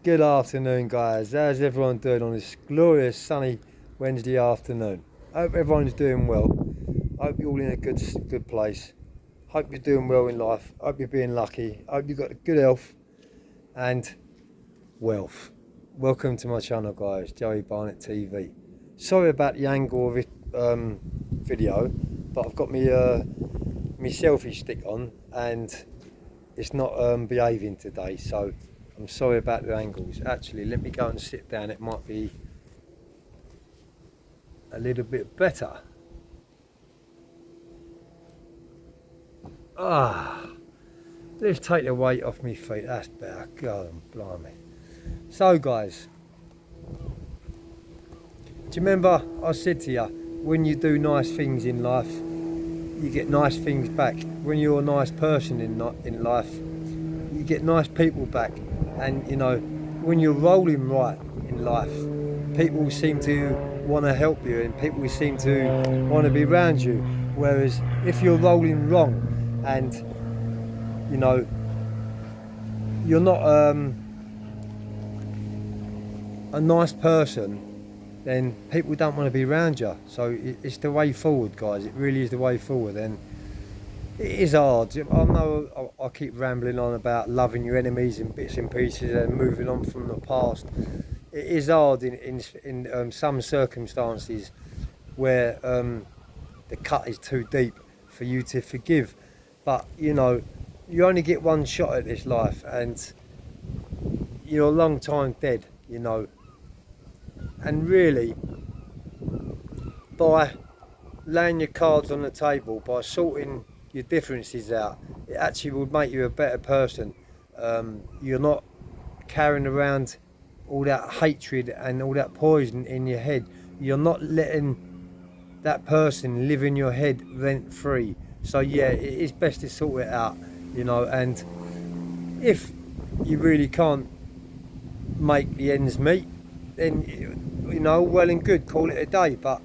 Good afternoon, guys. How's everyone doing on this glorious sunny Wednesday afternoon? Hope everyone's doing well. Hope you're all in a good place. Hope you're doing well in life. Hope you're being lucky. Hope you've got good health and wealth. Welcome to my channel, guys. Joey Barnett TV. Sorry about the angle of this video, but I've got my selfie stick on and it's not behaving today, so I'm sorry about the angles. Actually, let me go and sit down. It might be a little bit better. Let's take the weight off my feet. That's better. God, blimey. So, guys, do you remember I said to you, when you do nice things in life, you get nice things back. When you're a nice person in life, you get nice people back. And you know, when you're rolling right in life, people seem to want to help you and people seem to want to be around you. Whereas if you're rolling wrong and you know you're not a nice person, then people don't want to be around you. So it's the way forward, guys. It really is the way forward. And it is hard. I know I keep rambling on about loving your enemies in bits and pieces and moving on from the past. It is hard in some circumstances where the cut is too deep for you to forgive. But you know, you only get one shot at this life, and you're a long time dead. You know, and really, by laying your cards on the table, by sorting your differences out, it actually would make you a better person. You're not carrying around all that hatred and all that poison in your head. You're not letting that person live in your head rent free. So yeah, it is best to sort it out, you know. And if you really can't make the ends meet, then you know, well and good, call it a day. But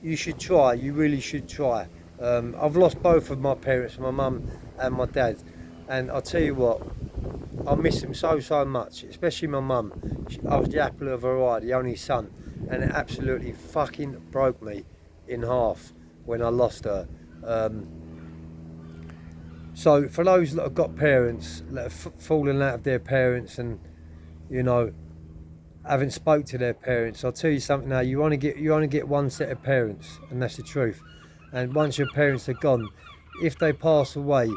you should try. You really should try. I've lost both of my parents, my mum and my dad, and I'll tell you what, I miss them so much, especially my mum. I was the apple of her eye, the only son, and it absolutely fucking broke me in half when I lost her. So for those that have got parents that have fallen out of their parents and you know haven't spoke to their parents, I'll tell you something now. You only get one set of parents, and that's the truth. And once your parents are gone, if they pass away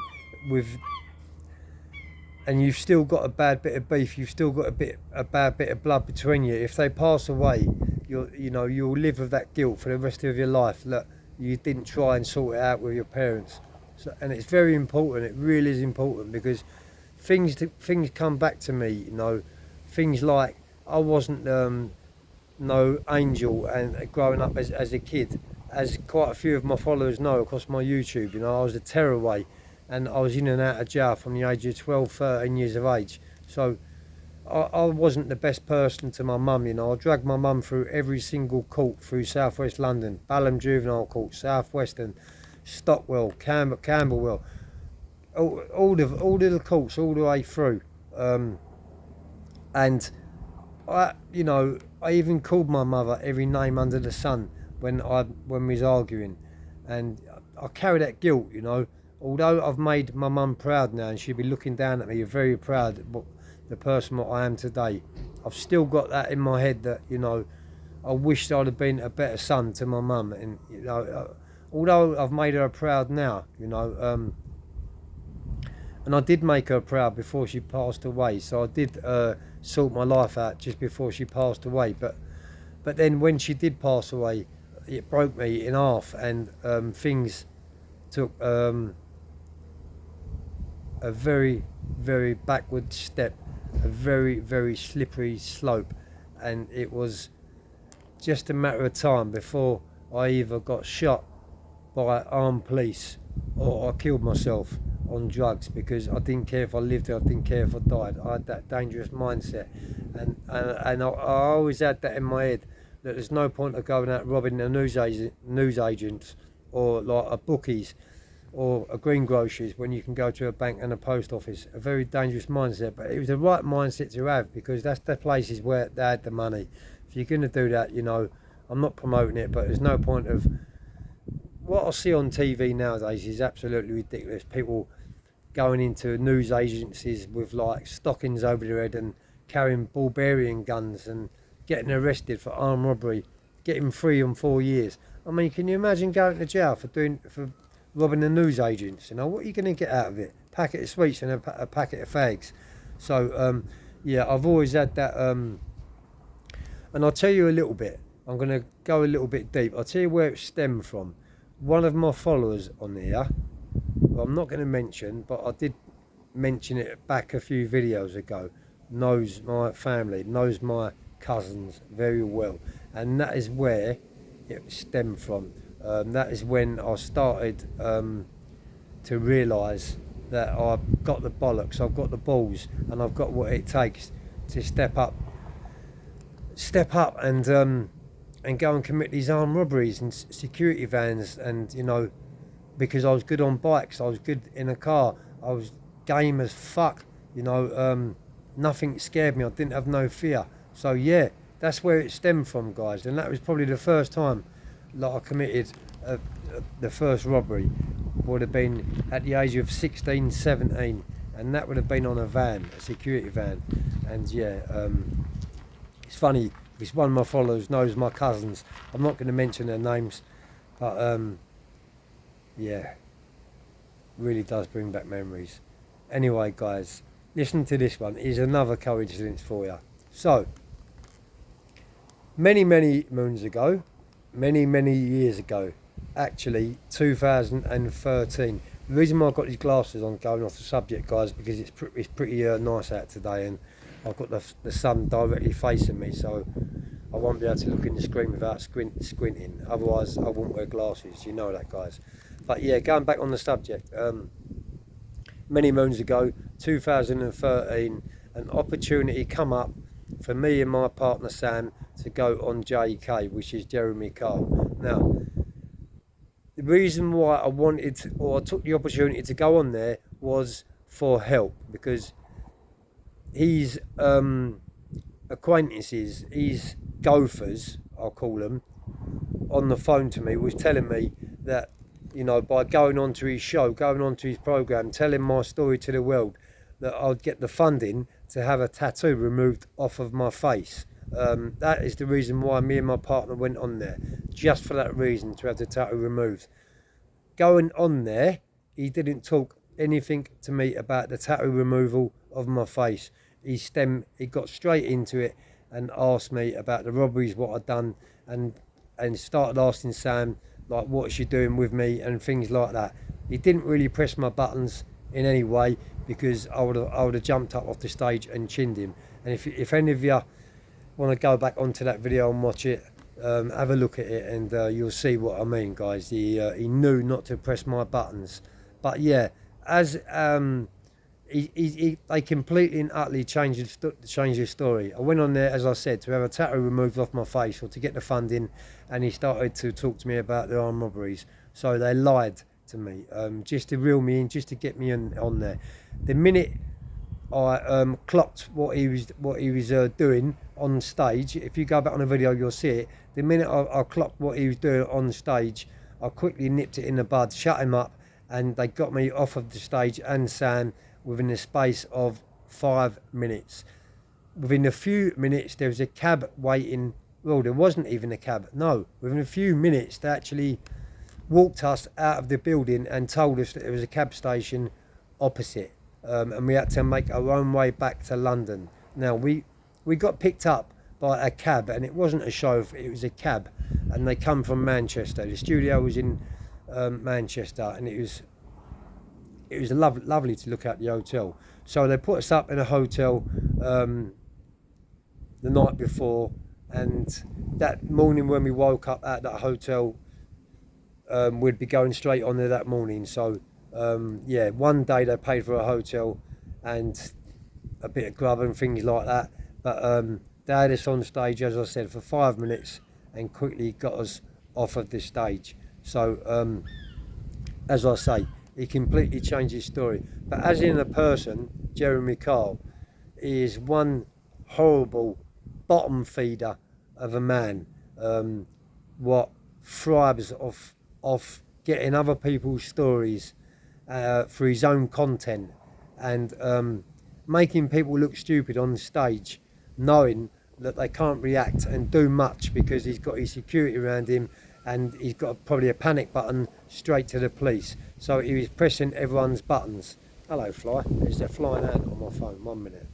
and you've still got a bad bit of beef, you've still got a bad bit of blood between you. If they pass away, you'll live with that guilt for the rest of your life that you didn't try and sort it out with your parents. So, and it's very important. It really is important, because things come back to me. You know, things like I wasn't no angel and growing up as a kid. As quite a few of my followers know across my YouTube, you know, I was a tearaway and I was in and out of jail from the age of 12, 13 years of age. So I wasn't the best person to my mum, you know. I dragged my mum through every single court through southwest London, Balham Juvenile Court, Southwestern, Stockwell, Camberwell, all of the courts all the way through. And I even called my mother every name under the sun when we was arguing, and I carry that guilt, you know. Although I've made my mum proud now and she'll be looking down at me very proud of the person that I am today, I've still got that in my head that, you know, I wished I'd have been a better son to my mum. And you know, although I've made her proud now, you know, and I did make her proud before she passed away, so I did sort my life out just before she passed away. But then when she did pass away, it broke me in half, and things took a very backward step, a very slippery slope, and it was just a matter of time before I either got shot by armed police or I killed myself on drugs, because I didn't care if I lived or I didn't care if I died. I had that dangerous mindset, and I always had that in my head, that there's no point of going out robbing the news agents or like a bookies or a greengrocers when you can go to a bank and a post office. A very dangerous mindset, but it was the right mindset to have, because that's the places where they had the money. If you're going to do that, you know, I'm not promoting it, but there's no point of... What I see on TV nowadays is absolutely ridiculous. People going into news agencies with like stockings over their head and carrying barbarian guns and getting arrested for armed robbery, getting 3 and 4 years. I mean, can you imagine going to jail for robbing the news agents? You know, what are you going to get out of it? Packet of sweets and a packet of fags. So yeah, I've always had that, and I'll tell you a little bit. I'm going to go a little bit deep. I'll tell you where it stemmed from. One of my followers on here, well, I'm not going to mention, but I did mention it back a few videos ago, knows my family, knows my cousins very well, and that is where it stemmed from. That is when I started to realise that I've got the bollocks, I've got the balls, and I've got what it takes to step up and go and commit these armed robberies and security vans. And you know, because I was good on bikes, I was good in a car, I was game as fuck, you know, nothing scared me, I didn't have no fear. So yeah, that's where it stemmed from, guys. And that was probably the first time that I committed the first robbery. Would have been at the age of 16, 17, and that would have been on a van, a security van. And yeah, it's funny because one of my followers knows my cousins. I'm not going to mention their names, but yeah, really does bring back memories. Anyway, guys, listen to this one. Here's another coincidence for you. So, many moons ago, many years ago, actually 2013. The reason why I've got these glasses on, going off the subject, guys, because it's pretty nice out today, and I've got the sun directly facing me, so I won't be able to look in the screen without squinting. Otherwise, I wouldn't wear glasses. You know that, guys. But yeah, going back on the subject, many moons ago, 2013, an opportunity come up for me and my partner Sam to go on JK, which is Jeremy Kyle. Now, the reason why I wanted, or I took the opportunity to go on there, was for help, because his acquaintances, his gophers, I'll call them, on the phone to me, was telling me that, you know, by going onto his show, going onto his program, telling my story to the world, that I'd get the funding to have a tattoo removed off of my face. That is the reason why me and my partner went on there, just for that reason, to have the tattoo removed. Going on there, he didn't talk anything to me about the tattoo removal of my face. He got straight into it and asked me about the robberies, what I'd done, and started asking Sam, like, what's she doing with me and things like that. He didn't really press my buttons in any way, because I would have jumped up off the stage and chinned him. And if any of you want to go back onto that video and watch it, have a look at it, and you'll see what I mean, guys. He knew not to press my buttons. But yeah, as they completely and utterly changed the story. I went on there, as I said, to have a tattoo removed off my face, or to get the funding, and he started to talk to me about the armed robberies. So they lied to me, just to reel me in, just to get me on there. The minute I clocked what he was doing on stage, if you go back on the video, you'll see it. The minute I clocked what he was doing on stage, I quickly nipped it in the bud, shut him up, and they got me off of the stage and Sam within the space of 5 minutes. Within a few minutes, there was a cab waiting. Well, there wasn't even a cab. No, within a few minutes, they actually walked us out of the building and told us that there was a cab station opposite, and we had to make our own way back to London. Now, we got picked up by a cab, and it wasn't a chauffeur, it was a cab, and they come from Manchester. The studio was in Manchester, and it was lovely to look at the hotel. So they put us up in a hotel the night before, and that morning when we woke up at that hotel, we'd be going straight on there that morning. So yeah, one day they paid for a hotel and a bit of grub and things like that, but they had us on stage, as I said, for 5 minutes, and quickly got us off of the stage. So as I say, he completely changed his story. But as in a person, Jeremy Kyle is one horrible bottom feeder of a man, what thrives off getting other people's stories for his own content, and making people look stupid on the stage, knowing that they can't react and do much because he's got his security around him, and he's got probably a panic button straight to the police. So he was pressing everyone's buttons. Hello, fly. There's a flying ant on my phone. 1 minute.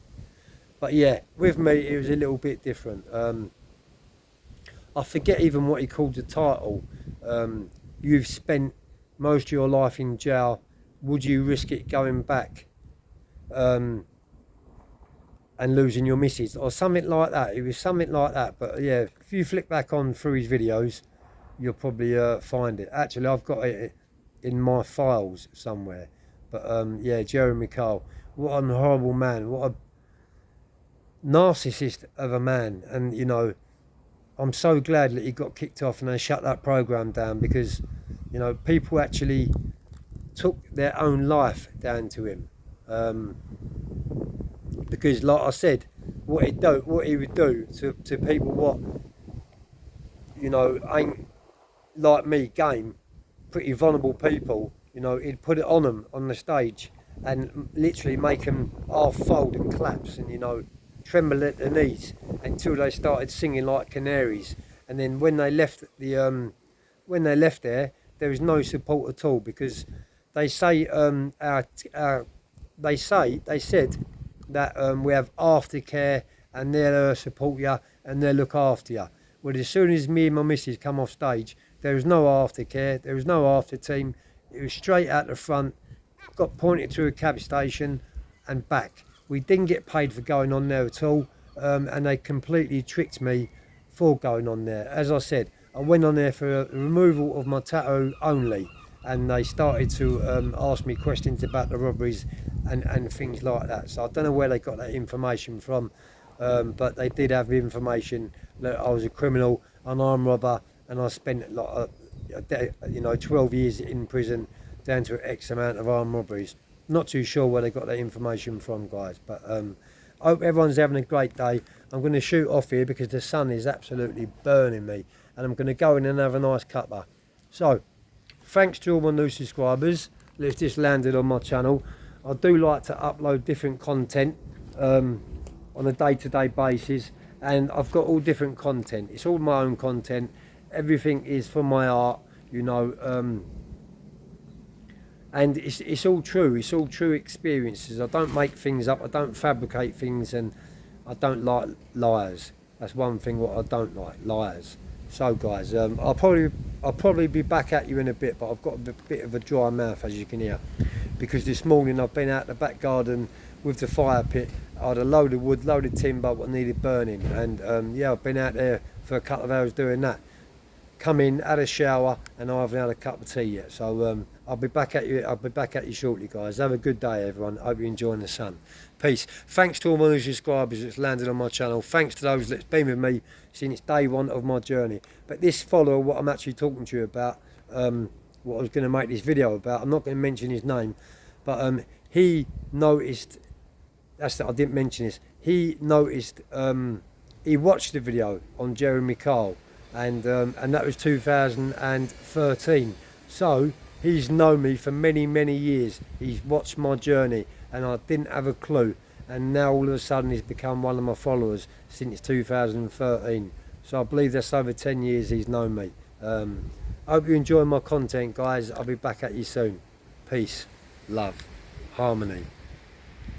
But yeah, with me it was a little bit different. I forget even what he called the title. You've spent most of your life in jail. Would you risk it going back and losing your missus, or something like that? It was something like that. But yeah, if you flick back on through his videos, you'll probably find it. Actually, I've got it in my files somewhere. But yeah, Jeremy Kyle, what a horrible man, what a narcissist of a man. And you know, I'm so glad that he got kicked off and they shut that program down, because you know, people actually took their own life down to him. Because like I said, what he would do to people what, you know, ain't like me, game, pretty vulnerable people, you know, he'd put it on them on the stage and literally make them half fold and collapse and, you know, tremble at the knees until they started singing like canaries. And then when they left the there was no support at all, because they say they said that we have aftercare and they'll support you and they'll look after you. Well, as soon as me and my missus come off stage, there was no aftercare, there was no after team. It was straight out the front, got pointed to a cab station and back. We didn't get paid for going on there at all, and they completely tricked me for going on there. As I said, I went on there for a removal of my tattoo only, and they started to ask me questions about the robberies and things like that. So I don't know where they got that information from, but they did have information that I was a criminal, an armed robber, and I spent like 12 years in prison down to X amount of armed robberies. Not too sure where they got that information from, guys, but I hope everyone's having a great day. I'm going to shoot off here because the sun is absolutely burning me, and I'm going to go in and have a nice cuppa. So thanks to all my new subscribers that's just landed on my channel. I do like to upload different content on a day-to-day basis, and I've got all different content. It's all my own content. Everything is for my art, you know, and it's all true. It's all true experiences. I don't make things up. I don't fabricate things, and I don't like liars. That's one thing what I don't like, liars. So guys, I'll probably be back at you in a bit, but I've got a bit of a dry mouth, as you can hear, because this morning I've been out the back garden with the fire pit. I had a load of wood, load of timber what needed burning, and yeah, I've been out there for a couple of hours doing that. Come in, had a shower, and I haven't had a cup of tea yet. So I'll be back at you. I'll be back at you shortly, guys. Have a good day, everyone. Hope you're enjoying the sun. Peace. Thanks to all my new subscribers that's landed on my channel. Thanks to those that's been with me since day one of my journey. But this follower, what I'm actually talking to you about, what I was going to make this video about, I'm not going to mention his name, but he noticed. I didn't mention this. He noticed. He watched the video on Jeremy Kyle. And that was 2013. So he's known me for many years. He's watched my journey, and I didn't have a clue, and now all of a sudden he's become one of my followers since 2013. So I believe that's over 10 years he's known me. I hope you enjoy my content, guys. I'll be back at you soon. Peace, love, harmony.